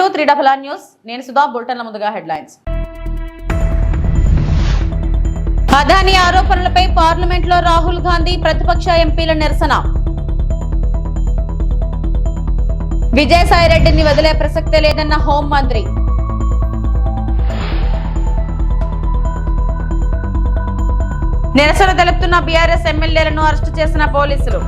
Welcome to 3RR news. నేను సుధా. బులెటిన్ల ముందుగా headlines. Adani ఆరోపణలపై పార్లమెంట్లో రాహుల్ గాంధీ ప్రతిపక్ష ఎంపీల నిరసన. విజయసాయిరెడ్డిని వదిలే ప్రసక్తే లేదన్న హోంమంత్రి. నిరసన తెలుపుతున్న బీఆర్ఎస్ ఎమ్మెల్యేలను అరెస్టు చేసిన పోలీసులు.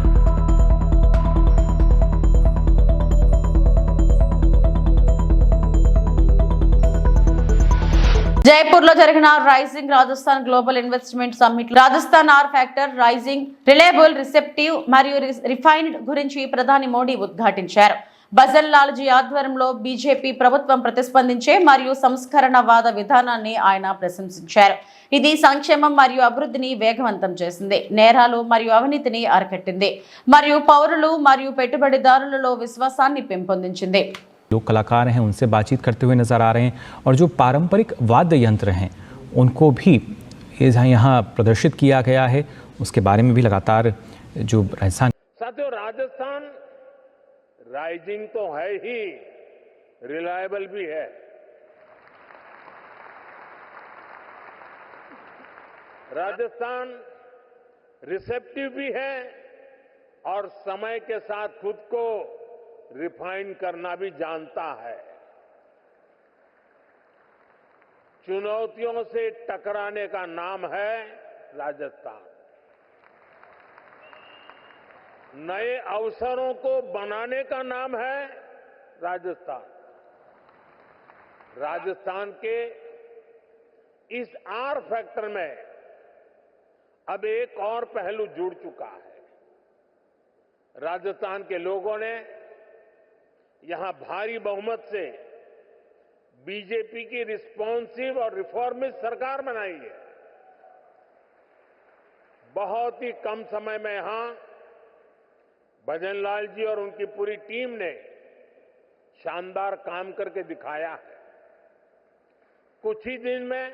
జైపూర్ లో జరిగిన rising Rajasthan global investment summit Rajasthan R factor, rising, reliable, receptive మరియు రిఫైన్డ్ గురించి ప్రధాని మోడీ ఉద్ఘాటించారు. భజన్ లాల్జీ ఆధ్వర్యంలో బీజేపీ ప్రభుత్వం ప్రతిస్పందించే మరియు సంస్కరణవాద విధానాన్ని ఆయన ప్రశంసించారు. ఇది సంక్షేమం మరియు అభివృద్ధిని వేగవంతం చేసింది, నేరాలు మరియు అవినీతిని అరికట్టింది మరియు పౌరులు మరియు పెట్టుబడిదారులలో విశ్వాసాన్ని పెంపొందించింది. जो कलाकार हैं उनसे बातचीत करते हुए नजर आ रहे हैं और जो पारंपरिक वाद्य यंत्र हैं उनको भी यहाँ प्रदर्शित किया गया है, उसके बारे में भी लगातार जो राजस्थान साथियों राजस्थान राइजिंग तो है ही, रिलायबल भी है। राजस्थान रिसेप्टिव भी है और समय के साथ खुद को रिफाइन करना भी जानता है। चुनौतियों से टकराने का नाम है राजस्थान। नए अवसरों को बनाने का नाम है राजस्थान। राजस्थान के इस आर फैक्टर में अब एक और पहलू जुड़ चुका है। राजस्थान के लोगों ने यहां भारी बहुमत से बीजेपी की रिस्पॉन्सिव और रिफॉर्मिस्ट सरकार बनाई है। बहुत ही कम समय में यहां भजन लाल जी और उनकी पूरी टीम ने शानदार काम करके दिखाया है। कुछ ही दिन में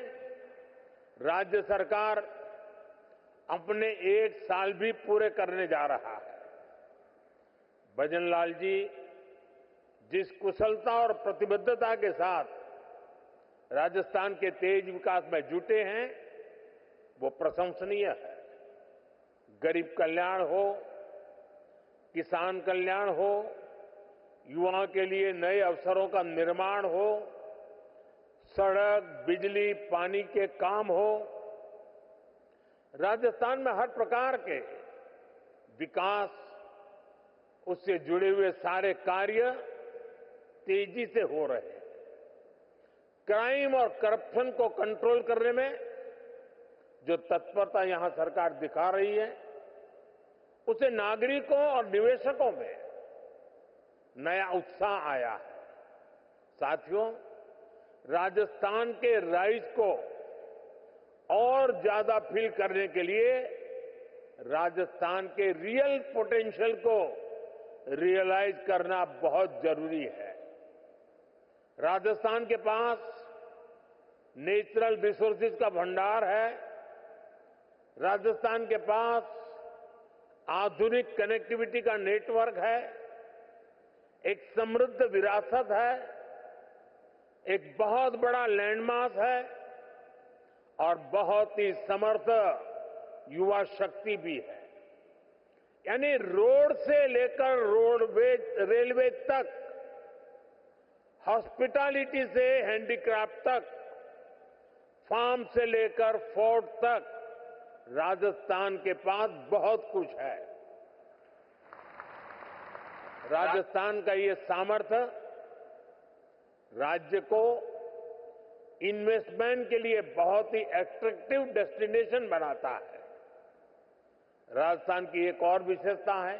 राज्य सरकार अपने 1 साल भी पूरे करने जा रहा है। भजन लाल जी जिस कुशलता और प्रतिबद्धता के साथ राजस्थान के तेज विकास में जुटे हैं वो प्रशंसनीय है। गरीब कल्याण हो, किसान कल्याण हो, युवाओं के लिए नए अवसरों का निर्माण हो, सड़क, बिजली, पानी के काम हो, राजस्थान में हर प्रकार के विकास, उससे जुड़े हुए सारे कार्य तेजी से हो रहे हैं। क्राइम और करप्शन को कंट्रोल करने में जो तत्परता यहां सरकार दिखा रही है उसे नागरिकों और निवेशकों में नया उत्साह आया है। साथियों, राजस्थान के राइज को और ज्यादा फील करने के लिए राजस्थान के रियल पोटेंशियल को रियलाइज करना बहुत जरूरी है। राजस्थान के पास नेचुरल रिसोर्सेज का भंडार है। राजस्थान के पास आधुनिक कनेक्टिविटी का नेटवर्क है, एक समृद्ध विरासत है, एक बहुत बड़ा लैंडमास है और बहुत ही समर्थ युवा शक्ति भी है। यानी रोड से लेकर रेलवे तक, हॉस्पिटैलिटी से हैंडीक्राफ्ट तक, फार्म से लेकर फोर्ट तक राजस्थान के पास बहुत कुछ है। राजस्थान का ये सामर्थ्य राज्य को इन्वेस्टमेंट के लिए बहुत ही अट्रैक्टिव डेस्टिनेशन बनाता है। राजस्थान की एक और विशेषता है,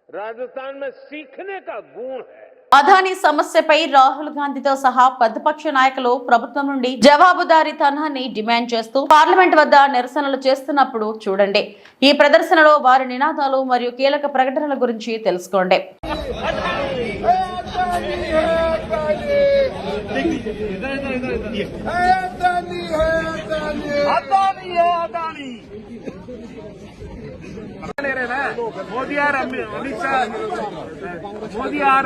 राजस्थान में सीखने का गुण है। అదానీ సమస్యపై రాహుల్ గాంధీతో సహా ప్రతిపక్ష నాయకులు ప్రభుత్వం నుండి జవాబుదారీతనాన్ని డిమాండ్ చేస్తూ పార్లమెంట్ వద్ద నిరసనలు చేస్తున్నప్పుడు చూడండి. ఈ ప్రదర్శనలో వారి నినాదాలు మరియు కీలక ప్రకటనల గురించి తెలుసుకోండి. मोदी और अमित शाह, मोदी और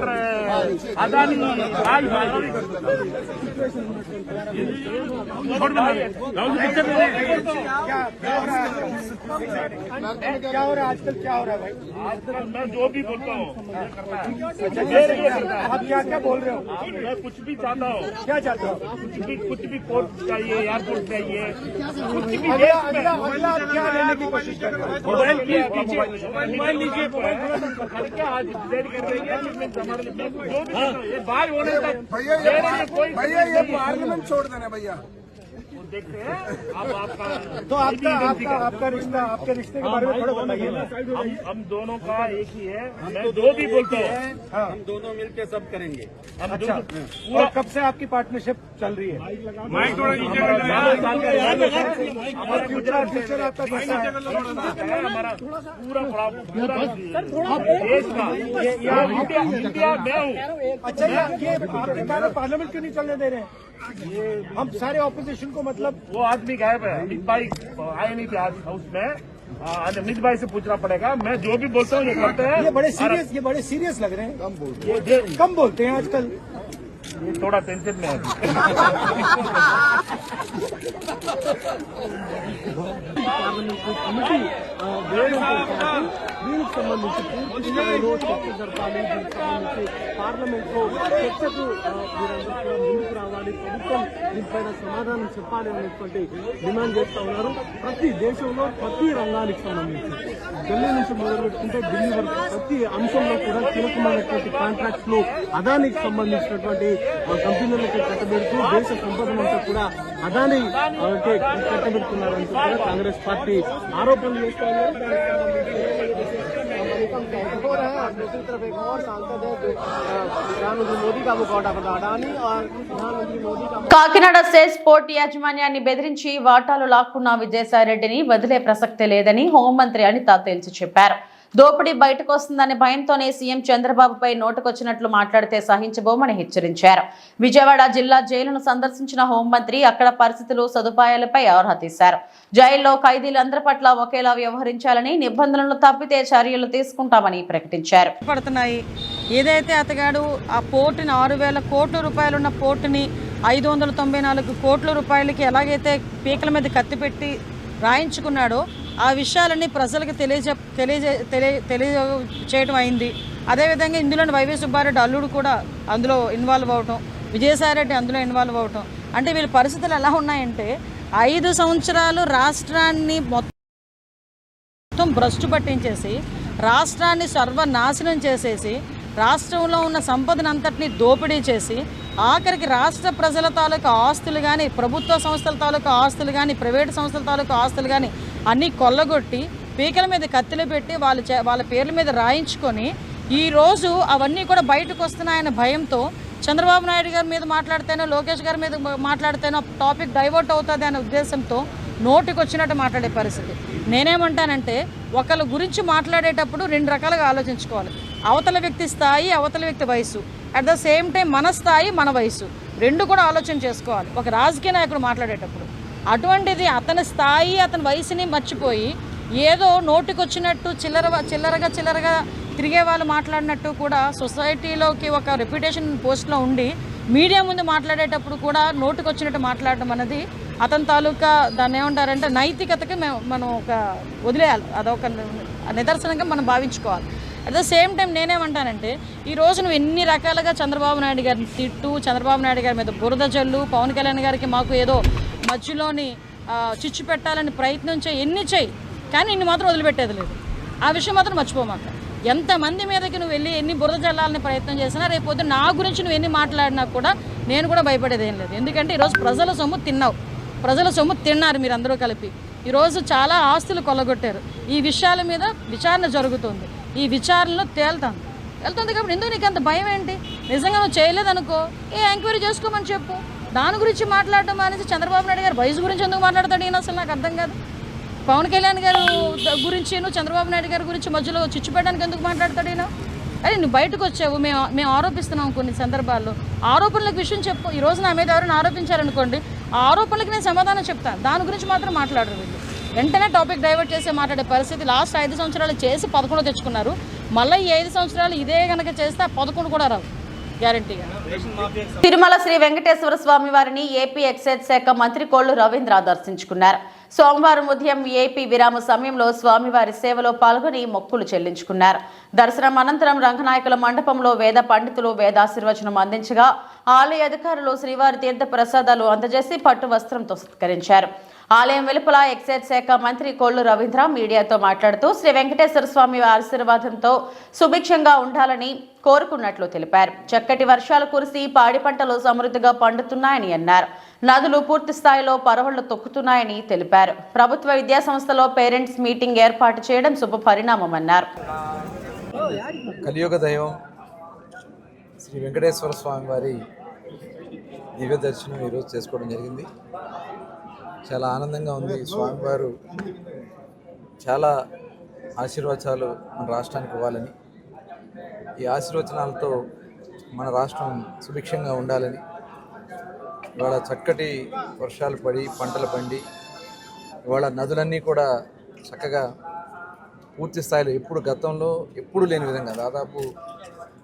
अदानी क्या हो रहा है आजकल? क्या हो रहा है भाई? आजकल मैं जो भी बोलता हूँ आप क्या क्या बोल रहे हो? मैं कुछ भी चाहता हूँ, क्या चाहते हो? कुछ भी कोर्ट चाहिए, एयरपोर्ट चाहिए, कुछ भी अगला आप क्या लेने की कोशिश कर रहे हो? मोबाइल मोबाइल लीजिए, क्या आज डिसाइड कर रही है जो भी ये बाहर होने तक भैया ये पार्लियामेंट छोड़ देना भैया। देखते हैं। अब तो आपका रिश्ता, आपके रिश्ते के बारे में थोड़ा बताइए ना। हम दोनों का एक ही है, मैं जो भी बोलता हूँ हम दोनों मिलकर सब करेंगे। अच्छा, और कब से आपकी पार्टनरशिप चल रही है? हमारा फ्यूचर आपका कैसा है? हमारा पूरा देश का इंडिया मैं हूँ। अच्छा, ये आपके कारण पार्लियामेंट क्यों नहीं चलने दे रहे हैं? हम सारे ऑपोजिशन को मतलब वो आदमी गायब है, अमित भाई आए नहीं थे आज हाउस में। अमित भाई से पूछना पड़ेगा, मैं जो भी बोलता हूँ ये करते हैं। ये बड़े सीरियस लग रहे हैं। कम बोलते हैं आजकल। ये थोड़ा टेंशन में है। దీనికి సంబంధించి పూర్తి స్థాయిలో చర్చ జరపాలి. దీనికి సంబంధించి పార్లమెంట్ లో చర్చకు మీరందరూ కూడా ముందుకు రావాలి. ప్రభుత్వం దీనిపైన సమాధానం చెప్పాలి అనేటువంటి డిమాండ్ చేస్తా ఉన్నారు. ప్రతి దేశంలో ప్రతి రంగానికి సంబంధించి ఢిల్లీ నుంచి మొదలుపెట్టుకుంటే ఢిల్లీ వరకు ప్రతి అంశంలో కూడా కీలకమైనటువంటి కాంట్రాక్ట్స్ లో అదానికి సంబంధించినటువంటి కంపెనీలకి కట్టబెడుతూ దేశ సంపదనంతా కూడా అదాని కట్టబెడుతున్నారని కూడా కాంగ్రెస్ పార్టీ ఆరోపణలు చేస్తా ఉన్నారు. हो रहा है। दूसरी तरफ एक और सांसद है जो प्रधानमंत्री मोदी का मुखौटा बना अडानी और प्रधानमंत्री मोदी का కాకినాడ సెస్ పోర్ట్ యాజమాన్యాన్ని బెదిరించి వాటాలు లాక్కున్న విజయసాయిరెడ్డిని వదిలే ప్రసక్తే లేదని హోంమంత్రి అనిత తేల్చి చెప్పారు. దోపిడీ బయటకు వస్తుందనే భయంతోనే సీఎం చంద్రబాబుపై నోటుకొచ్చినట్లు మాట్లాడితే సహించబోమని హెచ్చరించారు. విజయవాడ జిల్లా జైలును సందర్శించిన హోంమంత్రి అక్కడ పరిస్థితులు సదుపాయాలపై ఆరా తీశారు. జైల్లో ఖైదీలందరి పట్ల ఒకేలా వ్యవహరించాలని, నిబంధనలు తప్పితే చర్యలు తీసుకుంటామని ప్రకటించారు. ఏదైతే అతగాడు ఆ పోర్టుని 6,000 కోట్ల రూపాయలున్న పోర్టుని 594 కోట్ల రూపాయలకి ఎలాగైతే పీకల మీద కత్తిపెట్టి రాయించుకున్నాడో ఆ విషయాలన్నీ ప్రజలకు తెలియజేయడం అయింది. అదేవిధంగా ఇందులోని వైవి సుబ్బారెడ్డి అల్లుడు కూడా అందులో ఇన్వాల్వ్ అవటం, విజయసాయిరెడ్డి అందులో ఇన్వాల్వ్ అవటం, అంటే వీళ్ళ పరిస్థితులు ఎలా ఉన్నాయంటే 5 సంవత్సరాలు రాష్ట్రాన్ని మొత్తం భ్రష్టు పట్టించేసి, రాష్ట్రాన్ని సర్వనాశనం చేసేసి, రాష్ట్రంలో ఉన్న సంపదనంతటినీ దోపిడీ చేసి, ఆఖరికి రాష్ట్ర ప్రజల తాలూకు ఆస్తులు కానీ, ప్రభుత్వ సంస్థల తాలూకు ఆస్తులు కానీ, ప్రైవేటు సంస్థల తాలూకు ఆస్తులు కానీ అన్నీ కొల్లగొట్టి పీకల మీద కత్తిలు పెట్టి వాళ్ళ పేర్ల మీద రాయించుకొని ఈరోజు అవన్నీ కూడా బయటకు వస్తున్నాయన్న భయంతో చంద్రబాబు నాయుడు గారి మీద మాట్లాడితేనో, లోకేష్ గారి మీద మాట్లాడితేనో టాపిక్ డైవర్ట్ అవుతుంది అనే ఉద్దేశంతో నోటికి వచ్చినట్టు మాట్లాడే పరిస్థితి. నేనేమంటానంటే ఒకళ్ళ గురించి మాట్లాడేటప్పుడు 2 రకాలుగా ఆలోచించుకోవాలి. అవతల వ్యక్తి స్థాయి, అవతల వ్యక్తి వయసు, అట్ ద సేమ్ టైం మన స్థాయి, మన వయసు, 2 కూడా ఆలోచన చేసుకోవాలి ఒక రాజకీయ నాయకుడు మాట్లాడేటప్పుడు. అటువంటిది అతని స్థాయి, అతని వయసుని మర్చిపోయి ఏదో నోటికొచ్చినట్టు చిల్లరగా తిరిగే వాళ్ళు మాట్లాడినట్టు కూడా సొసైటీలోకి ఒక రెప్యుటేషన్ పోస్ట్లో ఉండి మీడియా ముందు మాట్లాడేటప్పుడు కూడా నోటికొచ్చినట్టు మాట్లాడడం అనేది అతని తాలూకా దాన్ని ఏమంటారంటే నైతికతకి మనం ఒక వదిలేయాలి. అదొక నిదర్శనంగా మనం భావించుకోవాలి. అట్ ద సేమ్ టైం నేనేమంటానంటే ఈరోజు నువ్వు ఎన్ని రకాలుగా చంద్రబాబు నాయుడు గారిని తిట్టు, చంద్రబాబు నాయుడు గారి మీద బురద జల్లు, పవన్ కళ్యాణ్ గారికి మాకు ఏదో మధ్యలోని చిచ్చు పెట్టాలని ప్రయత్నం ఎన్ని చేయి, కానీ నిన్ను మాత్రం వదిలిపెట్టేది లేదు. ఆ విషయం మాత్రం మర్చిపోమాక. ఎంతమంది మీదకి నువ్వు వెళ్ళి ఎన్ని బురద జల్లాలని ప్రయత్నం చేసినా రేపొద్దు నా గురించి నువ్వు ఎన్ని మాట్లాడినా కూడా నేను కూడా భయపడేది ఏం లేదు. ఎందుకంటే ఈరోజు ప్రజల సొమ్ము తిన్నావు, ప్రజల సొమ్ము తిన్నారు మీరు అందరూ కలిపి. ఈరోజు చాలా ఆస్తులు కొల్లగొట్టారు. ఈ విషయాల మీద విచారణ జరుగుతుంది. ఈ విచారణలో వెళ్తుంది కాబట్టి ఎందుకు నీకు అంత భయం ఏంటి? నిజంగా నువ్వు చేయలేదనుకో ఎంక్వైరీ చేసుకోమని చెప్పు. దాని గురించి మాట్లాడటం అనేసి చంద్రబాబు నాయుడు గారు వయసు గురించి ఎందుకు మాట్లాడతాడు ఈయన? అసలు నాకు అర్థం కాదు. పవన్ కళ్యాణ్ గారు గురించి, చంద్రబాబు నాయుడు గారి గురించి మధ్యలో చిచ్చు పెట్టడానికి ఎందుకు మాట్లాడతాడు ఈయన? అరే నువ్వు బయటకు వచ్చావు, మేము ఆరోపిస్తున్నాం కొన్ని సందర్భాల్లో. ఆరోపణలకు విషయం చెప్పు. ఈరోజు నా మీద ఎవరైనా ఆరోపించారనుకోండి, ఆ ఆరోపణలకు నేను సమాధానం చెప్తాను. దాని గురించి మాత్రం మాట్లాడరు వీళ్ళు. వెంటనే టాపిక్ డైవర్ట్ చేసి మాట్లాడే పరిస్థితి లాస్ట్ 5 సంవత్సరాలు చేసి 11 తెచ్చుకున్నారు. మళ్ళీ ఈ 5 సంవత్సరాలు ఇదే కనుక చేస్తే 11 కూడా రావు గ్యారంటీగా. తిరుమల శ్రీ వెంకటేశ్వర స్వామి వారిని ఏపీ ఎక్సైజ్ శాఖ మంత్రి కొల్లు రవీంద్ర దర్శించుకున్నారు. సోమవారం ఉదయం ఏపీ విరామ సమయంలో స్వామివారి సేవలో పాల్గొని మొక్కులు చెల్లించుకున్నారు. దర్శనం అనంతరం రంగనాయకుల మండపంలో వేద పండితులు వేదాశీర్వచనం అందించగా ఆలయ అధికారులు శ్రీవారి తీర్థ ప్రసాదాలు అందజేసి పట్టు వస్త్రంతో సత్కరించారు. ఆలయం వెలుపల ఎక్సైజ్ శాఖ మంత్రి కొల్లు రవీంద్ర మీడియాతో మాట్లాడుతూ శ్రీ వెంకటేశ్వర స్వామి ఆశీర్వాదంతో సుభిక్షంగా ఉండాలని కోరుకున్నట్లు తెలిపారు. చక్కటి వర్షాలు కురిసి పాడి పంటలు సమృద్ధిగా పండుతున్నాయని అన్నారు. నదులు పూర్తి స్థాయిలో పరవళ్లు తొక్కుతున్నాయని తెలిపారు. ప్రభుత్వ విద్యా సంస్థలో పేరెంట్స్ మీటింగ్ ఏర్పాటు చేయడం శుభ పరిణామమన్నారు. కలియుగ దైవం శ్రీ వెంకటేశ్వర స్వామి వారి దివ్య దర్శనం ఈరోజు చేసుకోవడం జరిగింది. చాలా ఆనందంగా ఉంది. స్వామివారు చాలా ఆశీర్వచనాలు మన రాష్ట్రానికి ఇవ్వాలని, ఈ ఆశీర్వచనాలతో మన రాష్ట్రం సుభిక్షంగా ఉండాలని, ఇవాళ చక్కటి వర్షాలు పడి పంటలు పండి ఇవాళ నదులన్నీ కూడా చక్కగా పూర్తి స్థాయిలో గతంలో ఎప్పుడు లేని విధంగా దాదాపు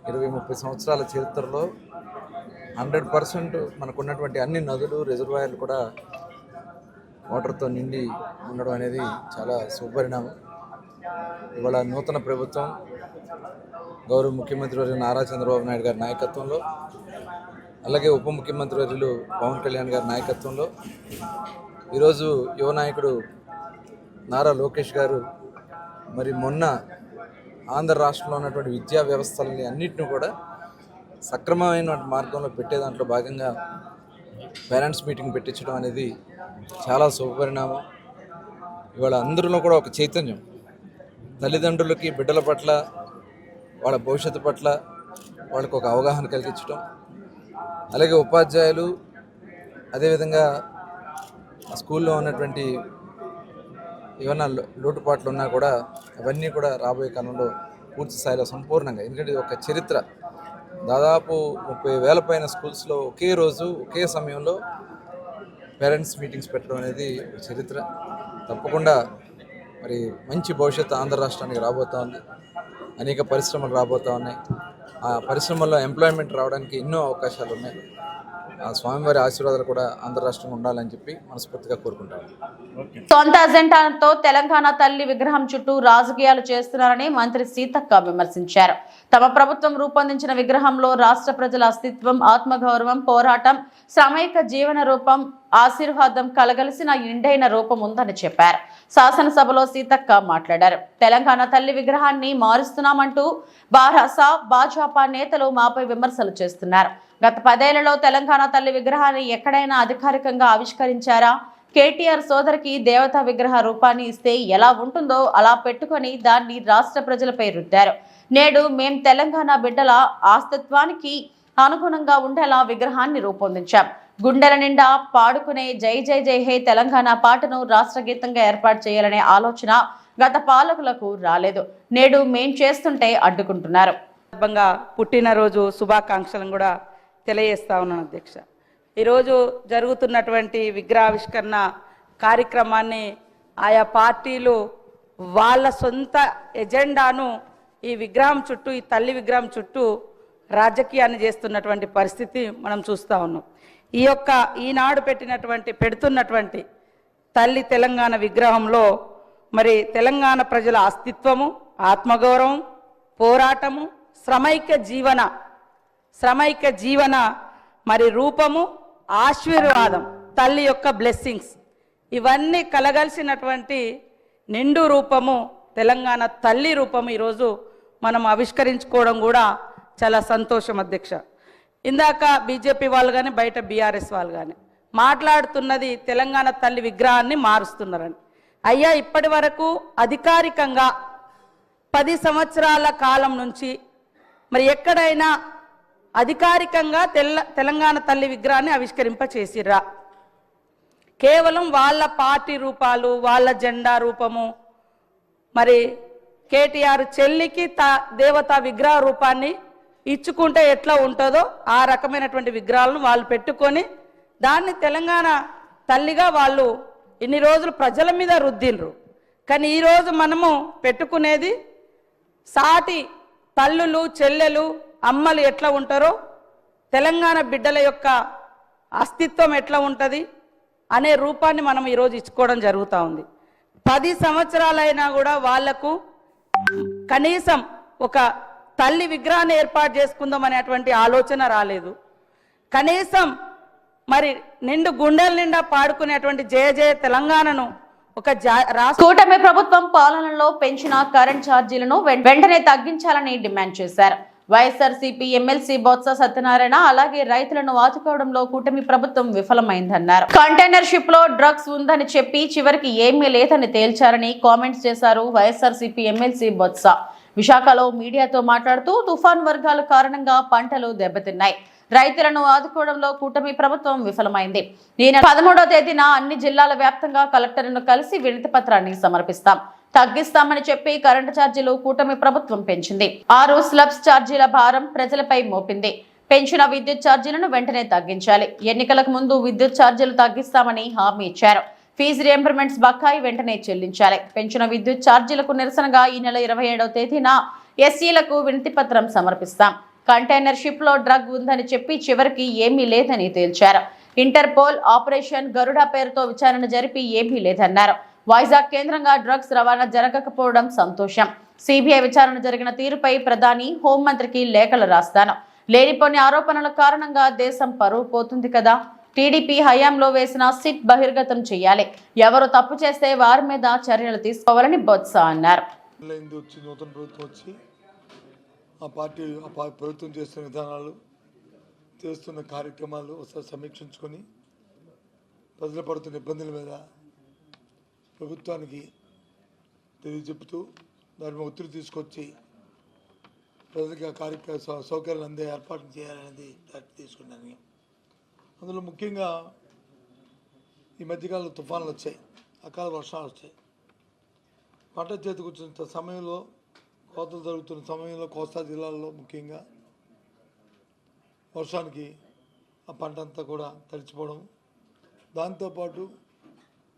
20-30 సంవత్సరాల చరిత్రలో 100% మనకున్నటువంటి అన్ని నదులు రిజర్వాయర్లు కూడా వాటర్తో నిండి ఉండడం అనేది చాలా శుభపరిణామం. ఇవాళ నూతన ప్రభుత్వం గౌరవ ముఖ్యమంత్రి వర్యులు నారా చంద్రబాబు నాయుడు గారి నాయకత్వంలో, అలాగే ఉప ముఖ్యమంత్రి వర్యులు పవన్ కళ్యాణ్ గారి నాయకత్వంలో ఈరోజు యువ నాయకుడు నారా లోకేష్ గారు మరి మొన్న ఆంధ్ర రాష్ట్రంలో ఉన్నటువంటి విద్యా వ్యవస్థలని అన్నింటినీ కూడా సక్రమమైన మార్గంలో పెట్టే దాంట్లో భాగంగా పేరెంట్స్ మీటింగ్ పెట్టించడం అనేది చాలా శుభపరిణామం. ఇవాళ అందరిలో కూడా ఒక చైతన్యం, తల్లిదండ్రులకి బిడ్డల పట్ల, వాళ్ళ భవిష్యత్తు పట్ల వాళ్ళకు ఒక అవగాహన కలిగించడం, అలాగే ఉపాధ్యాయులు అదేవిధంగా స్కూల్లో ఉన్నటువంటి ఏమైనా లోటుపాట్లు ఉన్నా కూడా అవన్నీ కూడా రాబోయే కాలంలో పూర్తి స్థాయిలో సంపూర్ణంగా, ఎందుకంటే ఇది ఒక చరిత్ర. దాదాపు 30,000 పైన స్కూల్స్లో ఒకే రోజు ఒకే సమయంలో పేరెంట్స్ మీటింగ్స్ పెట్టడం అనేది ఒక చరిత్ర. తప్పకుండా మరి మంచి భవిష్యత్తు ఆంధ్ర రాష్ట్రానికి రాబోతూ ఉంది. అనేక పరిశ్రమలు రాబోతూ ఉన్నాయి. ఆ పరిశ్రమల్లో ఎంప్లాయ్మెంట్ రావడానికి ఎన్నో అవకాశాలు ఉన్నాయి. ఆ స్వామివారి ఆశీర్వాదాలు కూడా ఆంధ్ర రాష్ట్రంలో ఉండాలని చెప్పి మనస్ఫూర్తిగా కోరుకుంటాను. సొంత అజెండాతో తెలంగాణ తల్లి విగ్రహం చుట్టూ రాజకీయాలు చేస్తున్నారని మంత్రి సీతక్క విమర్శించారు. తమ ప్రభుత్వం రూపొందించిన విగ్రహంలో రాష్ట్ర ప్రజల అస్తిత్వం, ఆత్మగౌరవం, పోరాటం, సామూహిక జీవన రూపం, ఆశీర్వాదం కలగలిసిన ఇండైన రూపం ఉందని చెప్పారు. శాసనసభలో సీతక్క మాట్లాడారు. తెలంగాణ తల్లి విగ్రహాన్ని మారుస్తున్నామంటూ బారాస, భాజపా నేతలు మాపై విమర్శలు చేస్తున్నారు. గత 10 ఏళ్లలో తెలంగాణ తల్లి విగ్రహాన్ని ఎక్కడైనా అధికారికంగా ఆవిష్కరించారా? కేటీఆర్ సోదరికి దేవతా విగ్రహ రూపాన్ని ఇస్తే ఎలా ఉంటుందో అలా పెట్టుకొని దాన్ని రాష్ట్ర ప్రజలపై రుద్దారు. నేడు మేం తెలంగాణ బిడ్డల అస్తిత్వానికి అనుగుణంగా ఉండేలా విగ్రహాన్ని రూపొందించాం. గుండెల నిండా పాడుకునే జై జై జై హే తెలంగాణ పాటను రాష్ట్ర గీతంగా ఏర్పాటు చేయాలనే ఆలోచన గత పాలకులకు రాలేదు. నేడు మేం చేస్తుంటే అడ్డుకుంటున్నారు. పుట్టినరోజు శుభాకాంక్షలను కూడా తెలియజేస్తా ఉన్నాను అధ్యక్ష. ఈరోజు జరుగుతున్నటువంటి విగ్రహావిష్కరణ కార్యక్రమాన్ని ఆయా పార్టీలు వాళ్ళ సొంత ఎజెండాను ఈ విగ్రహం చుట్టూ, ఈ తల్లి విగ్రహం చుట్టూ రాజకీయాన్ని చేస్తున్నటువంటి పరిస్థితి మనం చూస్తూ ఉన్నాం. ఈనాడు పెడుతున్నటువంటి తల్లి తెలంగాణ విగ్రహంలో మరి తెలంగాణ ప్రజల అస్తిత్వము, ఆత్మగౌరవం, పోరాటము, శ్రమైక జీవన మరి రూపము, ఆశీర్వాదం, తల్లి యొక్క బ్లెస్సింగ్స్ ఇవన్నీ కలగలిసినటువంటి నిండు రూపము తెలంగాణ తల్లి రూపము ఈరోజు మనం ఆవిష్కరించుకోవడం కూడా చాలా సంతోషం అధ్యక్ష. ఇందాక బీజేపీ వాళ్ళు కానీ బయట బీఆర్ఎస్ వాళ్ళు కానీ మాట్లాడుతున్నది తెలంగాణ తల్లి విగ్రహాన్ని మారుస్తున్నారని. అయ్యా, ఇప్పటి వరకు అధికారికంగా 10 సంవత్సరాల కాలం నుంచి మరి ఎక్కడైనా అధికారికంగా తెలంగాణ తల్లి విగ్రహాన్ని ఆవిష్కరింప చేసిర్రా? కేవలం వాళ్ళ పార్టీ రూపాలు, వాళ్ళ జెండా రూపము, మరి కేటీఆర్ చెల్లికి దేవతా విగ్రహ రూపాన్ని ఇచ్చుకుంటే ఎట్లా ఉంటుందో ఆ రకమైనటువంటి విగ్రహాలను వాళ్ళు పెట్టుకొని దాన్ని తెలంగాణ తల్లిగా వాళ్ళు ఇన్ని రోజులు ప్రజల మీద రుద్దిండ్రు. కానీ ఈరోజు మనము పెట్టుకునేది సాటి తల్లులు, చెల్లెలు, అమ్మలు ఎట్లా ఉంటారో, తెలంగాణ బిడ్డల యొక్క అస్తిత్వం ఎట్లా ఉంటుంది అనే రూపాన్ని మనం ఈరోజు ఇచ్చుకోవడం జరుగుతూ ఉంది. 10 సంవత్సరాలైనా కూడా వాళ్లకు కనీసం ఒక తల్లి విగ్రహాన్ని ఏర్పాటు చేసుకుందాం అనేటువంటి ఆలోచన రాలేదు. కనీసం మరి నిండు గుండెల నిండా పాడుకునేటువంటి జయ జయ తెలంగాణను ఒక రాష్ట్ర కూటమి ప్రభుత్వం పాలనలో పెంచిన కరెంట్ ఛార్జీలను వెంటనే తగ్గించాలని డిమాండ్ చేశారు. వైఎస్ఆర్సీపీ ఎమ్మెల్సీ బొత్స సత్యనారాయణ అలాగే రైతులను ఆదుకోవడంలో కూటమి ప్రభుత్వం విఫలమైందన్నారు. కంటైనర్ షిప్ లో డ్రగ్స్ ఉందని చెప్పి చివరికి ఏమీ లేదని తేల్చారని కామెంట్స్ చేశారు వైఎస్ఆర్సీపీ ఎమ్మెల్సీ బొత్స. విశాఖలో మీడియాతో మాట్లాడుతూ తుఫాన్ వర్గాల కారణంగా పంటలు దెబ్బతిన్నాయి, రైతులను ఆదుకోవడంలో కూటమి ప్రభుత్వం విఫలమైంది. ఈ నెల 13వ తేదీన అన్ని జిల్లాల వ్యాప్తంగా కలెక్టర్లను కలిసి వినతి పత్రాన్ని సమర్పిస్తాం, తగ్గిస్తామని చెప్పి కరెంటు ఛార్జీలు కూటమి ప్రభుత్వం పెంచింది. 6 స్లబ్స్ ఛార్జీల భారం ప్రజలపై మోపింది. పెంచిన విద్యుత్ ఛార్జీలను వెంటనే తగ్గించాలి. ఎన్నికలకు ముందు విద్యుత్ ఛార్జీలు తగ్గిస్తామని హామీ ఇచ్చారు. ఫీజు రియంబర్మెంట్స్ బకాయి వెంటనే చెల్లించాలి. పెంచిన విద్యుత్ ఛార్జీలకు నిరసనగా ఈ నెల 27వ తేదీన ఎస్సీలకు వినతి పత్రం సమర్పిస్తాం. కంటైనర్ షిప్ లో డ్రగ్ ఉందని చెప్పి చివరికి ఏమీ లేదని తేల్చారు. ఇంటర్పోల్ ఆపరేషన్ గరుడ పేరుతో విచారణ జరిపి ఏమీ లేదన్నారు. వైజాగ్ కేంద్రంగా డ్రగ్స్ రవాణా జరగకపోవడం సంతోషం. సిబిఐ విచారణ జరిగిన తీరుపై ప్రధాని, హోంమంత్రికి లేఖలు రాస్తాను. లేనిపోని ఆరోపణల కారణంగా దేశం పరువు పోతుంది కదా. టీడీపీ హయాంలో వేసిన సిట్ బహిర్గతం చేయాలి. ఎవరు తప్పు చేస్తే వారి మీద చర్యలు తీసుకోవాలని బొత్స అన్నారు. నూతన ప్రభుత్వం వచ్చి ఆ పార్టీ ప్రభుత్వం చేస్తున్న విధానాలు, చేస్తున్న కార్యక్రమాలు ఒకసారి సమీక్షించుకొని ప్రజలు పడుతున్న ఇబ్బందుల మీద ప్రభుత్వానికి తెలియజెప్పుతూ దాని ఒత్తిడి తీసుకొచ్చి ప్రజలకి ఆ కార్యక్రమ సౌకర్యాలు అందే ఏర్పాటు చేయాలనేది తీసుకున్నాను. అందులో ముఖ్యంగా ఈ మధ్యకాలంలో తుఫాన్లు వచ్చాయి, అకాల వర్షాలు వచ్చాయి. పంట చేతికి వచ్చిన సమయంలో, కోతలు జరుగుతున్న సమయంలో కోస్తా జిల్లాల్లో ముఖ్యంగా వర్షానికి ఆ పంట అంతా కూడా తడిచిపోవడం, దాంతోపాటు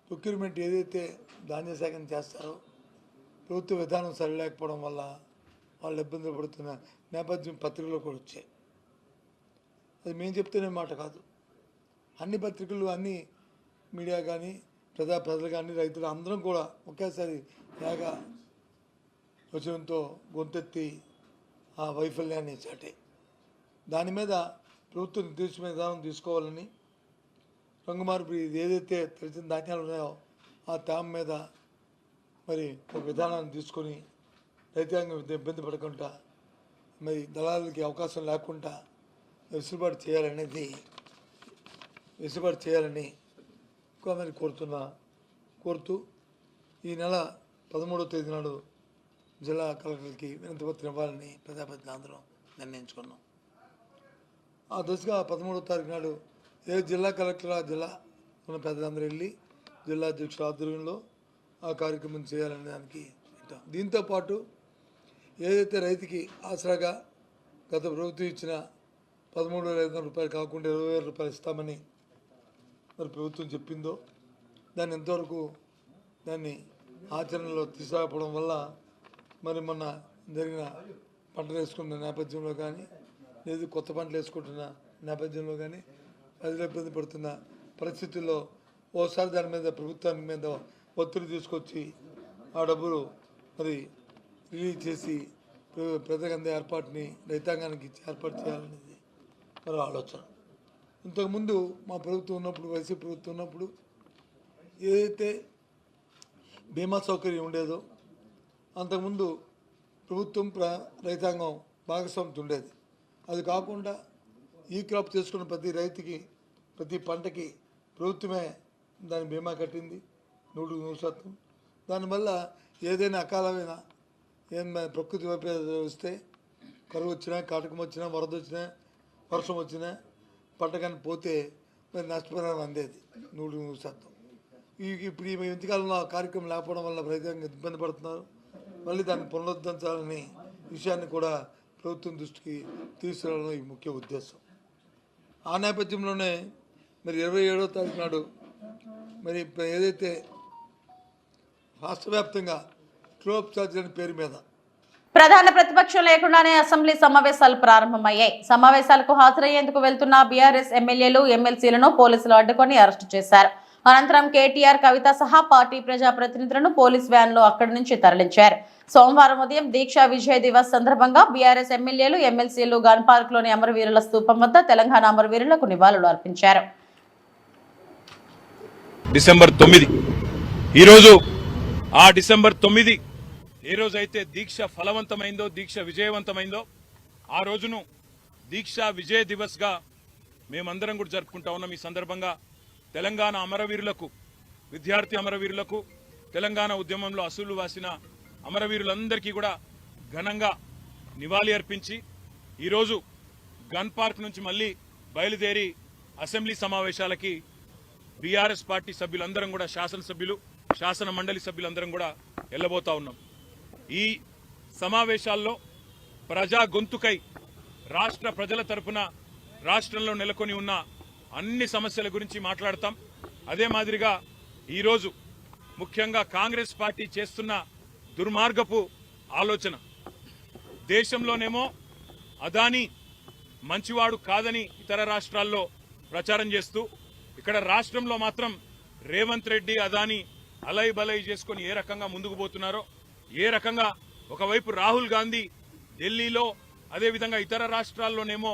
ప్రొక్యూర్మెంట్ ఏదైతే ధాన్య సేకరణ చేస్తారో ప్రభుత్వ విధానం సరిలేకపోవడం వల్ల వాళ్ళు ఇబ్బందులు పడుతున్న నేపథ్యం పత్రికల్లో కూడా వచ్చాయి. అది మేము చెప్తేనే మాట కాదు, అన్ని పత్రికలు, అన్ని మీడియా కానీ, ప్రజలు కానీ, రైతులు అందరం కూడా ఒకేసారి ఏగా వచ్చడంతో గొంతెత్తి ఆ వైఫల్యాన్ని చాటే. దాని మీద ప్రభుత్వం నిర్దేశమైన విధానం తీసుకోవాలని, రంగుమార్పిడి ఏదైతే తెలిసిన ధాన్యాలు ఉన్నాయో ఆ తేమ మీద మరి ఒక విధానాన్ని తీసుకొని రైతాంగం ఇబ్బంది పడకుండా, మరి దళాలకి అవకాశం లేకుండా వెసులుబాటు చేయాలని మరి కోరుతూ ఈ నెల 13వ తేదీ నాడు జిల్లా కలెక్టర్కి వినతి పత్రం ఇవ్వాలని ప్రజాప్రతినిధులు అందరం నిర్ణయించుకున్నాం. ఆ దశగా 13వ తారీఖు నాడు ఏ జిల్లా కలెక్టర్ ఆ జిల్లా ఉన్న పెద్దలందరూ వెళ్ళి జిల్లా అధ్యక్షుల ఆధ్వర్యంలో ఆ కార్యక్రమం చేయాలనే దానికి పెట్టాం. దీంతోపాటు ఏదైతే రైతుకి ఆసరాగా గత ప్రభుత్వం ఇచ్చిన 13,500 రూపాయలు కాకుండా 20,000 రూపాయలు ఇస్తామని మరి ప్రభుత్వం చెప్పిందో దాన్ని ఎంతవరకు దాన్ని ఆచరణలో తీసుకురాకపోవడం వల్ల మరి మొన్న జరిగిన పంటలు వేసుకున్న నేపథ్యంలో కానీ, లేదు కొత్త పంటలు వేసుకుంటున్న నేపథ్యంలో కానీ ప్రజలు ఇబ్బంది పడుతున్న పరిస్థితుల్లో ఓసారి దాని మీద ప్రభుత్వానికి మీద ఒత్తిడి తీసుకొచ్చి ఆ డబ్బులు మరి రిలీజ్ చేసి ప్రజలందరి ఏర్పాటుని రైతాంగానికి ఏర్పాటు చేయాలనేది మరి ఆలోచన. ఇంతకుముందు మా ప్రభుత్వం ఉన్నప్పుడు, వైసీపీ ప్రభుత్వం ఉన్నప్పుడు ఏదైతే బీమా సౌకర్యం ఉండేదో అంతకుముందు ప్రభుత్వం రైతాంగం భాగస్వామ్యం ఉండేది. అది కాకుండా ఈ క్రాప్ చేసుకున్న ప్రతి రైతుకి, ప్రతి పంటకి ప్రభుత్వమే దాని బీమా కట్టింది 100%. దానివల్ల ఏదైనా అకాలమైన ఏమైనా ప్రకృతి వైపరీత్యాలు వస్తే, కరువు వచ్చినా, కాటకం వచ్చినా, వరద వచ్చినా, వర్షం వచ్చినా పంట కానీ పోతే మరి నష్టపరిహారం అందేది 100%. ఇప్పుడు ఈ మధ్యకాలంలో ఆ కార్యక్రమం లేకపోవడం వల్ల రైతాంగం ఇబ్బంది పడుతున్నారు. మళ్ళీ దాన్ని పునరుద్ధరించాలనే విషయాన్ని కూడా ప్రభుత్వం దృష్టికి తీసుకురావడం ఈ ముఖ్య ఉద్దేశం. ఆ నేపథ్యంలోనే మరి 27వ తారీఖు నాడు మరి ఏదైతే రాష్ట్ర వ్యాప్తంగా ట్రోప్ ఛార్జ్ అనే పేరు మీద ప్రధాన ప్రతిపక్షం లేకుండానే అసెంబ్లీ సమావేశాలు ప్రారంభమయ్యాయి. సమావేశాలకు హాజరయ్యేందుకు వెళ్తున్న బీఆర్ఎస్ ఎమ్మెల్యేలు ఎమ్మెల్సీలను పోలీసులు అడ్డుకొని అరెస్టు చేశారు. అనంతరం కేటీఆర్, కవిత సహా పార్టీ ప్రజాప్రతినిధులను పోలీస్ వ్యాన్ లో అక్కడి నుంచి తరలించారు. సోమవారం ఉదయం దీక్షా విజయ్ దివస్ సందర్భంగా బీఆర్ఎస్ ఎమ్మెల్యేలు ఎమ్మెల్సీలు గన్ పార్క్ లోని అమరవీరుల స్తూపం వద్ద తెలంగాణ అమరవీరులకు నివాళులు అర్పించారు. డిసెంబర్ 9 ఈరోజు ఆ డిసెంబర్ 9 ఏ రోజైతే దీక్ష ఫలవంతమైందో, దీక్ష విజయవంతమైందో ఆ రోజును దీక్షా విజయ్ దివస్ గా మేమందరం కూడా జరుపుకుంటా ఉన్నాం. ఈ సందర్భంగా తెలంగాణ అమరవీరులకు, విద్యార్థి అమరవీరులకు, తెలంగాణ ఉద్యమంలో అసూలు వాసిన అమరవీరులందరికీ కూడా ఘనంగా నివాళి అర్పించి ఈరోజు గన్ పార్క్ నుంచి మళ్ళీ బయలుదేరి అసెంబ్లీ సమావేశాలకి బీఆర్ఎస్ పార్టీ సభ్యులందరం కూడా, శాసనసభ్యులు, శాసన మండలి సభ్యులందరం కూడా వెళ్ళబోతా ఉన్నాం. ఈ సమావేశాల్లో ప్రజా గొంతుకై రాష్ట్ర ప్రజల తరపున రాష్ట్రంలో నెలకొని ఉన్న అన్ని సమస్యల గురించి మాట్లాడతాం. అదే మాదిరిగా ఈరోజు ముఖ్యంగా కాంగ్రెస్ పార్టీ చేస్తున్న దుర్మార్గపు ఆలోచన, దేశంలోనేమో అదానీ మంచివాడు కాదని ఇతర రాష్ట్రాల్లో ప్రచారం చేస్తూ, ఇక్కడ రాష్ట్రంలో మాత్రం రేవంత్ రెడ్డి, అదానీ అలై బలై చేసుకుని ఏ రకంగా ముందుకు పోతున్నారో, ఏ రకంగా ఒకవైపు రాహుల్ గాంధీ ఢిల్లీలో, అదేవిధంగా ఇతర రాష్ట్రాల్లోనేమో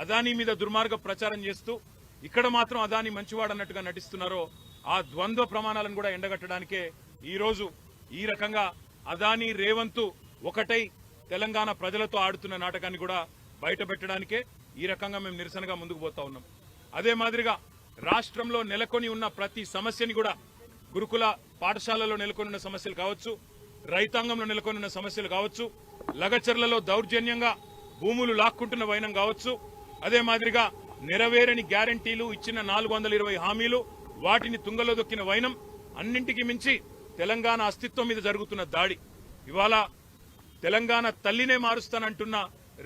అదానీ మీద దుర్మార్గ ప్రచారం చేస్తూ ఇక్కడ మాత్రం అదానీ మంచివాడు అన్నట్టుగా నటిస్తున్నారో, ఆ ద్వంద్వ ప్రమాణాలను కూడా ఎండగట్టడానికే ఈరోజు ఈ రకంగా అదానీ, రేవంత్ ఒకటై తెలంగాణ ప్రజలతో ఆడుతున్న నాటకాన్ని కూడా బయట పెట్టడానికే ఈ రకంగా మేము నిరసనగా ముందుకు పోతా ఉన్నాం. అదే మాదిరిగా రాష్ట్రంలో నెలకొని ఉన్న ప్రతి సమస్యని కూడా, గురుకుల పాఠశాలలో నెలకొని ఉన్న సమస్యలు కావచ్చు, రైతాంగంలో నెలకొని ఉన్న సమస్యలు కావచ్చు, లగచర్లలో దౌర్జన్యంగా భూములు లాక్కుంటున్న వైనం కావచ్చు, అదే మాదిరిగా నెరవేరని గ్యారంటీలు, ఇచ్చిన 420 హామీలు, వాటిని తుంగలో దొక్కిన వైనం, అన్నింటికి మించి తెలంగాణ అస్తిత్వం మీద జరుగుతున్న దాడి, ఇవాళ తెలంగాణ తల్లినే మారుస్తానంటున్న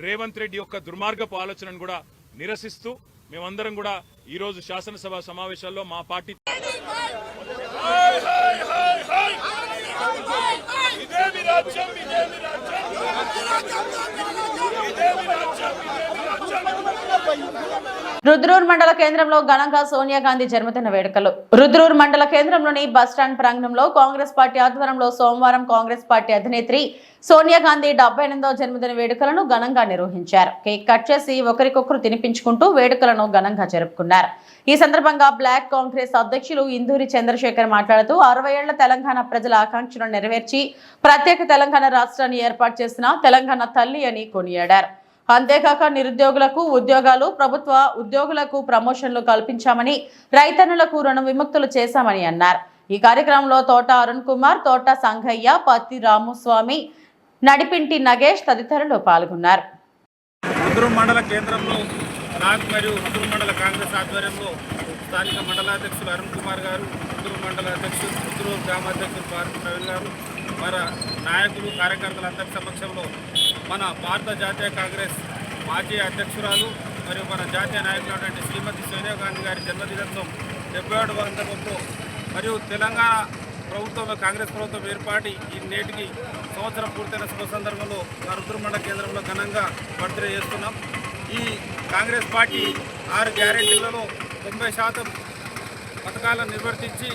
రేవంత్ రెడ్డి యొక్క దుర్మార్గపు ఆలోచనను కూడా నిరసిస్తూ మేమందరం కూడా ఈరోజు శాసనసభ సమావేశాల్లో మా పార్టీ రుద్రూర్ మండల కేంద్రంలో ఘనంగా సోనియా గాంధీ జన్మదిన వేడుకలు. రుద్రూర్ మండల కేంద్రంలోని బస్టాండ్ ప్రాంగణంలో కాంగ్రెస్ పార్టీ ఆధ్వర్యంలో సోమవారం కాంగ్రెస్ పార్టీ అధినేత్రి సోనియా గాంధీ 78వ జన్మదిన వేడుకలను ఘనంగా నిర్వహించారు. కేక్ కట్ చేసి ఒకరికొకరు తినిపించుకుంటూ వేడుకలను ఘనంగా జరుపుకున్నారు. ఈ సందర్భంగా బ్లాక్ కాంగ్రెస్ అధ్యక్షులు ఇందూరి చంద్రశేఖర్ మాట్లాడుతూ 60 ఏళ్ల తెలంగాణ ప్రజల ఆకాంక్షలను నెరవేర్చి ప్రత్యేక తెలంగాణ రాష్ట్రాన్ని ఏర్పాటు చేసిన తెలంగాణ తల్లి అని కొనియాడారు. అంతేకాక నిరుద్యోగులకు ఉద్యోగాలు, ప్రభుత్వ ఉద్యోగులకు ప్రమోషన్లు కల్పించామని, రైతన్నులకు రుణ విముక్తులు చేశామని అన్నారు. ఈ కార్యక్రమంలో తోట అరుణ్ కుమార్, తోట సంఘయ్య, పత్తి రామస్వామి, నడిపింటి నగేష్ తదితరులు పాల్గొన్నారు. రుద్రూర్ మండల కేంద్రంలో నాగ్ మరియు రుద్రూర్ మండల కాంగ్రెస్ ఆధ్వర్యంలో స్థానిక మండలాధ్యక్షులు అరుణ్ కుమార్ గారు, రుద్రూర్ మండల అధ్యక్షులు, రుద్రూర్ గ్రామాధ్యక్షులు ప్రవీణ్ గారు, మన నాయకులు, కార్యకర్తలందరి సమక్షంలో మన భారత జాతీయ కాంగ్రెస్ మాజీ అధ్యక్షురాలు మరియు మన జాతీయ నాయకులైనటువంటి శ్రీమతి సోనియా గాంధీ గారి జన్మదినోత్సవం 77వ సందర్భంలో మరియు తెలంగాణ ప్రభుత్వంలో కాంగ్రెస్ ప్రభుత్వం ఏర్పాటు ఈ నేటికి సంవత్సరం పూర్తయిన శుభ సందర్భంలో మా రుద్రూర్ మండల కేంద్రంలో ఘనంగా బర్త్డే చేస్తున్నాం. ఈ కాంగ్రెస్ పార్టీ 6 గ్యారెంటీలలో 90% పథకాలను నిర్వర్తించి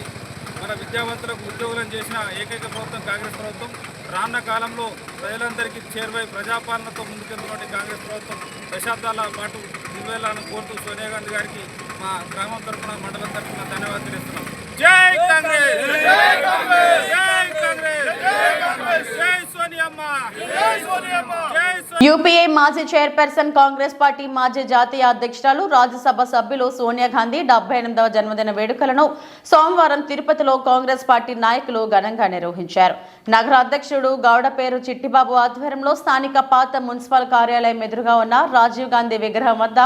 మన విద్యావంతులకు ఉద్యోగులను చేసిన ఏకైక ప్రభుత్వం కాంగ్రెస్ ప్రభుత్వం. రానున్న కాలంలో ప్రజలందరికీ చేరువై ప్రజాపాలనతో ముందుకెళ్తున్నటువంటి కాంగ్రెస్ ప్రభుత్వం దశాబ్దాల పాటు నిలవేయాలని కోరుతూ సోనియా గాంధీ గారికి మా గ్రామం తరఫున, మండలం తరఫున ధన్యవాదాలు తెలుస్తున్నాం. జై కాంగ్రెస్, జై కాంగ్రెస్, జై కాంగ్రెస్, జై కాంగ్రెస్, జై సోనియమ్మ, జై సోనియమ్మ, జై యూపీఏ మాజీ చైర్పర్సన్, కాంగ్రెస్ పార్టీ మాజీ జాతీయ అధ్యక్షురాలు, రాజ్యసభ సభ్యులు సోనియా గాంధీ 78వ జన్మదిన వేడుకలను సోమవారం తిరుపతిలో కాంగ్రెస్ పార్టీ నాయకులు ఘనంగా నిర్వహించారు. నగర అధ్యక్షుడు గౌడపేరు చిట్టిబాబు ఆధ్వర్యంలో స్థానిక పాత మున్సిపల్ కార్యాలయం ఎదురుగా ఉన్న రాజీవ్ గాంధీ విగ్రహం వద్ద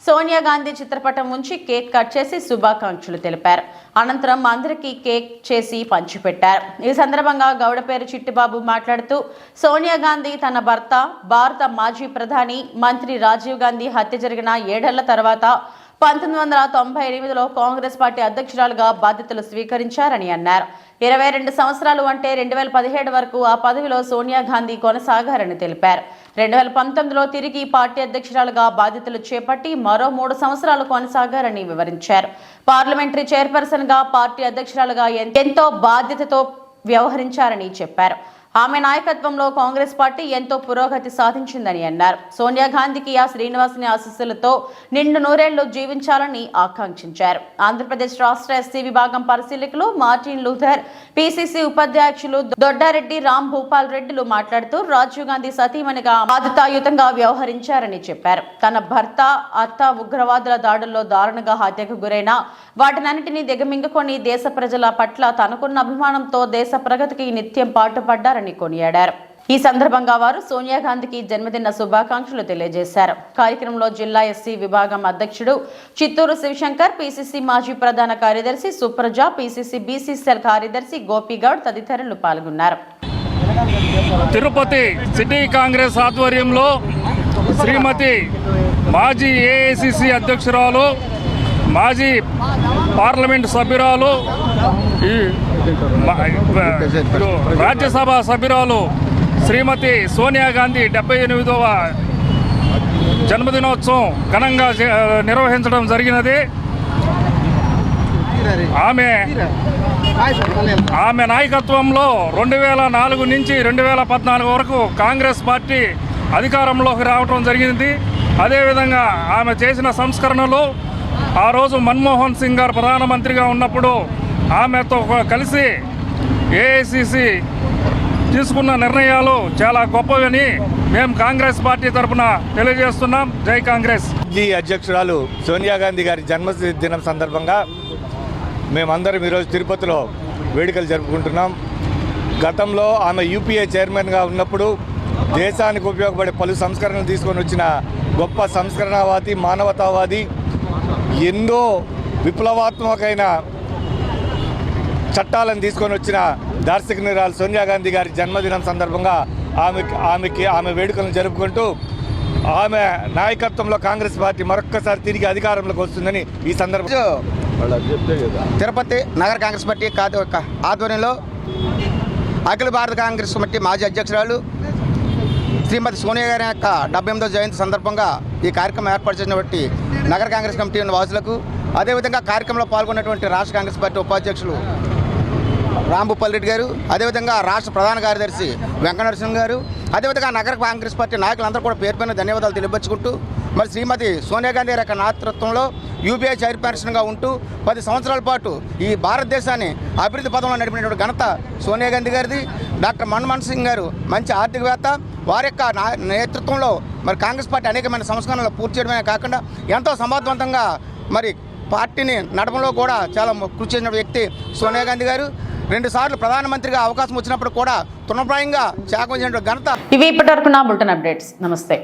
సోనియా గాంధీ చిత్రపటం ఉంచి కేక్ కట్ చేసి శుభాకాంక్షలు తెలిపారు. అనంతరం అందరికీ కేక్ చేసి పంచిపెట్టారు. ఈ సందర్భంగా గౌడపేరు చిట్టిబాబు మాట్లాడుతూ సోనియా గాంధీ తన భర్త, భారత మాజీ ప్రధాని మంత్రి రాజీవ్ గాంధీ హత్య జరిగిన 7 ఏళ్ల తర్వాత 1998లో కాంగ్రెస్ పార్టీ అధ్యక్షురాలుగా బాధ్యతలు స్వీకరించారని అన్నారు. 22 సంవత్సరాలు అంటే 2017 వరకు ఆ పదవిలో సోనియా గాంధీ కొనసాగారని తెలిపారు. 2019లో తిరిగి పార్టీ అధ్యక్షురాలుగా బాధ్యతలు చేపట్టి మరో 3 సంవత్సరాలు కొనసాగారని వివరించారు. పార్లమెంటరీ చైర్పర్సన్ గా పార్టీ అధ్యక్షురాలుగా ఎంతో బాధ్యతతో వ్యవహరించారని చెప్పారు. ఆమె నాయకత్వంలో కాంగ్రెస్ పార్టీ ఎంతో పురోగతి సాధించిందని అన్నారు. సోనియా గాంధీకి ఆ శ్రీనివాసుని ఆశీస్సులతో నిండు నూరేళ్లు జీవించాలని ఆకాంక్షించారు. ఆంధ్రప్రదేశ్ రాష్ట్ర ఎస్సీ విభాగం పరిశీలకులు మార్టిన్ లూథర్, పిసిసి ఉపాధ్యక్షులు దొడ్డారెడ్డి రామ్ భూపాల్ రెడ్డిలు మాట్లాడుతూ రాజీవ్ గాంధీ సతీమణిగా బాధ్యతాయుతంగా వ్యవహరించారని చెప్పారు. తన భర్త, అత్త ఉగ్రవాదుల దాడుల్లో దారుణంగా హత్యకు గురైన వాటినన్నింటినీ దిగమింగుకొని దేశ ప్రజల పట్ల తనకున్న అభిమానంతో దేశ ప్రగతికి నిత్యం పాటుపడ్డారని కొనియాడారు. ఈ సందర్భంగా వారు సోనియా గాంధీకి జన్మదిన శుభాకాంక్షలు తెలియజేశారు. కార్యక్రమంలో జిల్లా ఎస్సీ విభాగం అధ్యక్షుడు చిత్తూరు శివశంకర్, పిసిసి మాజీ ప్రధాన కార్యదర్శి సుప్రజ, పిసిసి బీసీ సెల్ కార్యదర్శి గోపిగౌడ్ తదితరులు పాల్గొన్నారు. తిరుపతి సిటీ కాంగ్రెస్ ఆధ్వర్యంలో శ్రీమతి మాజీ ఏఐసిసి అధ్యక్షురాలు, మాజీ పార్లమెంటు సభ్యురాలు, రాజ్యసభ సభ్యురాలు శ్రీమతి సోనియా గాంధీ 78వ జన్మదినోత్సవం ఘనంగా నిర్వహించడం జరిగినది. ఆమె నాయకత్వంలో 2004 నుంచి 2014 వరకు కాంగ్రెస్ పార్టీ అధికారంలోకి రావడం జరిగింది. అదేవిధంగా ఆమె చేసిన సంస్కరణలు ఆ రోజు మన్మోహన్ సింగ్ గారు ప్రధానమంత్రిగా ఉన్నప్పుడు ఆమెతో కలిసి ఏఐసిసి తీసుకున్న నిర్ణయాలు చాలా గొప్పవని మేము కాంగ్రెస్ పార్టీ తరఫున తెలియజేస్తున్నాం. జై కాంగ్రెస్. అధ్యక్షురాలు సోనియా గాంధీ గారి జన్మదినం సందర్భంగా మేమందరం ఈరోజు తిరుపతిలో వేడుకలు జరుపుకుంటున్నాం. గతంలో ఆమె యూపీఏ చైర్మన్గా ఉన్నప్పుడు దేశానికి ఉపయోగపడే పలు సంస్కరణలు తీసుకొని వచ్చిన గొప్ప సంస్కరణవాది, మానవతావాది, ఎన్నో విప్లవాత్మకమైన చట్టాలను తీసుకొని వచ్చిన దార్శనికురాలు సోనియా గాంధీ గారి జన్మదినం సందర్భంగా ఆమె వేడుకలను జరుపుకుంటూ ఆమె నాయకత్వంలో కాంగ్రెస్ పార్టీ మరొక్కసారి తిరిగి అధికారంలోకి వస్తుందని ఈ సందర్భంగా తిరుపతి నగర కాంగ్రెస్ పార్టీ ఆధ్వర్యంలో అఖిల భారత కాంగ్రెస్ కమిటీ మాజీ అధ్యక్షురాలు శ్రీమతి సోనియా గారి యొక్క 78వ జయంతి సందర్భంగా ఈ కార్యక్రమం ఏర్పాటు చేసినటువంటి నగర కాంగ్రెస్ కమిటీ వాసులకు, అదేవిధంగా కార్యక్రమంలో పాల్గొన్నటువంటి రాష్ట్ర కాంగ్రెస్ పార్టీ ఉపాధ్యక్షులు రామ్ భూపాల్ రెడ్డి గారు, అదేవిధంగా రాష్ట్ర ప్రధాన కార్యదర్శి వెంకటనరసింహ గారు, అదేవిధంగా నగర కాంగ్రెస్ పార్టీ నాయకులందరూ కూడా పేరు పైన ధన్యవాదాలు తెలియపరుచుకుంటూ, మరి శ్రీమతి సోనియా గాంధీ గారి యొక్క నాయకత్వంలో యూపీఏ చైర్పర్సన్గా ఉంటూ 10 సంవత్సరాల పాటు ఈ భారతదేశాన్ని అభివృద్ధి పదంలో నడిపినటువంటి ఘనత సోనియా గాంధీ గారిది. డాక్టర్ మన్మోహన్ సింగ్ గారు మంచి ఆర్థికవేత్త, వారి యొక్క నేతృత్వంలో మరి కాంగ్రెస్ పార్టీ అనేకమైన సంస్కరణలు పూర్తి చేయడమే కాకుండా ఎంతో సమర్థవంతంగా మరి పార్టీని నడపడంలో కూడా చాలా కృషి చేసిన వ్యక్తి సోనియా గాంధీ గారు. 2 సార్లు ప్రధానమంత్రిగా అవకాశం వచ్చినప్పుడు కూడా తృణప్రాయంగా త్యాగం చేసిన ఘనత. ఇవి ఇప్పటివరకు నా బులెటిన్ అప్డేట్స్. నమస్తే.